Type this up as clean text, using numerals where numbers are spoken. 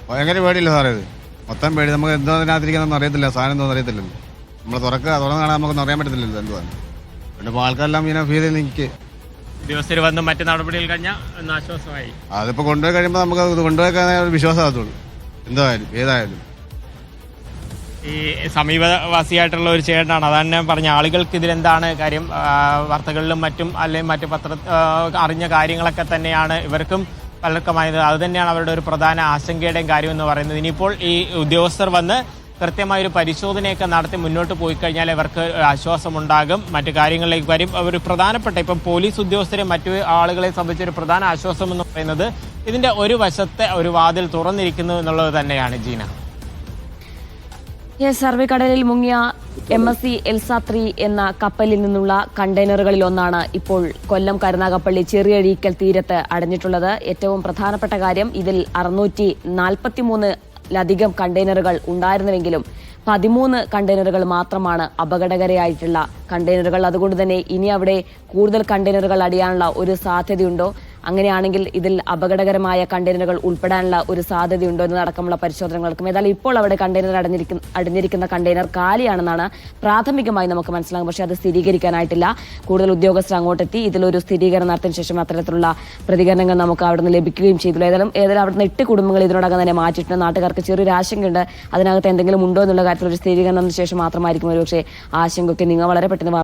ഭയങ്കര പേടിയില്ല സാറേ ഇത്. മൊത്തം പേടി. നമുക്ക് എന്തോ അതിനകത്തിരിക്കുന്നതെന്ന് അറിയത്തില്ല, സാധനം എന്തോന്ന് അറിയത്തില്ലല്ലോ. നമ്മൾ തുറന്ന് കാണാൻ നമുക്കൊന്നും അറിയാൻ പറ്റത്തില്ലല്ലോ എന്തുവാണ്. പിന്നെ ഇപ്പോൾ ആൾക്കാരെല്ലാം ഇങ്ങനെ ഫീൽ നിൽക്കുക. ഉദ്യോഗസ്ഥർ വന്ന് മറ്റു നടപടികൾ കഴിഞ്ഞാൽ ഒന്ന് ആശ്വാസമായി. അതിപ്പോൾ കൊണ്ടുപോയി കഴിയുമ്പോൾ നമുക്ക് ഇത് കൊണ്ടുപോയി ഒരു വിശ്വാസമാകത്തുള്ളൂ എന്തായാലും ഏതായാലും. ഈ സമീപവാസിയായിട്ടുള്ള ഒരു ചേട്ടനാണ്, അതാണ് ഞാൻ പറഞ്ഞ ആളുകൾക്ക് ഇതിലെന്താണ് കാര്യം, വാർത്തകളിലും മറ്റും അല്ലെങ്കിൽ മറ്റു അറിഞ്ഞ കാര്യങ്ങളൊക്കെ തന്നെയാണ് ഇവർക്കും പലർക്കുമായത്. അത് തന്നെയാണ് അവരുടെ ഒരു പ്രധാന ആശങ്കയുടെയും കാര്യം എന്ന് പറയുന്നത്. ഇനിയിപ്പോൾ ഈ ഉദ്യോഗസ്ഥർ വന്ന് കൃത്യമായൊരു പരിശോധനയൊക്കെ നടത്തി മുന്നോട്ട് പോയി കഴിഞ്ഞാൽ ഇവർക്ക് ആശ്വാസമുണ്ടാകും. മറ്റു കാര്യങ്ങളിലേക്ക് വരും. ഒരു പ്രധാനപ്പെട്ട ഇപ്പം പോലീസ് ഉദ്യോഗസ്ഥരെ മറ്റു ആളുകളെ സംബന്ധിച്ചൊരു പ്രധാന ആശ്വാസം എന്ന് പറയുന്നത് ഇതിന്റെ ഒരു വശത്തെ ഒരു വാതിൽ തുറന്നിരിക്കുന്നു എന്നുള്ളത് തന്നെയാണ്. ജീന, അറബിക്കടലിൽ മുങ്ങിയ MSC എൽസ-3 എന്ന കപ്പലിൽ നിന്നുള്ള കണ്ടെയ്നറുകളിൽ ഒന്നാണ് ഇപ്പോൾ കൊല്ലം കരുനാഗപ്പള്ളി ചെറിയഴീക്കൽ തീരത്ത് അടഞ്ഞിട്ടുള്ളത്. ഏറ്റവും പ്രധാനപ്പെട്ട കാര്യം, ഇതിൽ 643 കണ്ടെയ്നറുകൾ ഉണ്ടായിരുന്നുവെങ്കിലും 13 കണ്ടെയ്നറുകൾ മാത്രമാണ് അപകടകരമായിട്ടുള്ള കണ്ടെയ്നറുകൾ. അതുകൊണ്ട് തന്നെ ഇനി അവിടെ കൂടുതൽ കണ്ടെയ്നറുകൾ അടിയാനുള്ള ഒരു സാധ്യതയുണ്ടോ, അങ്ങനെയാണെങ്കിൽ ഇതിൽ അപകടകരമായ കണ്ടെയ്നറുകൾ ഉൾപ്പെടാനുള്ള ഒരു സാധ്യതയുണ്ടോ എന്നതടക്കമുള്ള പരിശോധന നടക്കും. ഏതായാലും ഇപ്പോൾ അവിടെ കണ്ടെയ്നർ അടഞ്ഞിരിക്കുന്ന കണ്ടെയ്നർ കാലിയാണെന്നാണ് പ്രാഥമികമായി നമുക്ക് മനസ്സിലാകും. പക്ഷേ അത് സ്ഥിരീകരിക്കാനായിട്ടില്ല. കൂടുതൽ ഉദ്യോഗസ്ഥർ അങ്ങോട്ടെത്തി ഇതിലൊരു സ്ഥിരീകരണം നടത്തിയതിനു ശേഷം അത്തരത്തിലുള്ള പ്രതികരണങ്ങൾ നമുക്ക് അവിടെ നിന്ന് ലഭിക്കുകയും ചെയ്തു. ഏതായാലും അവിടുന്ന് 8 കുടുംബങ്ങൾ ഇതിനോടകം തന്നെ മാറ്റിയിട്ടുണ്ട്. നാട്ടുകാർക്ക് ചെറിയൊരു ആശങ്കയുണ്ട്, അതിനകത്ത് എന്തെങ്കിലും ഉണ്ടോ എന്നുള്ള കാര്യത്തിൽ ഒരു സ്ഥിരീകരണത്തിന് ശേഷം മാത്രമായിരിക്കും ഒരുപക്ഷെ ആശങ്കയൊക്കെ നിങ്ങൾ വളരെ പെട്ടെന്ന്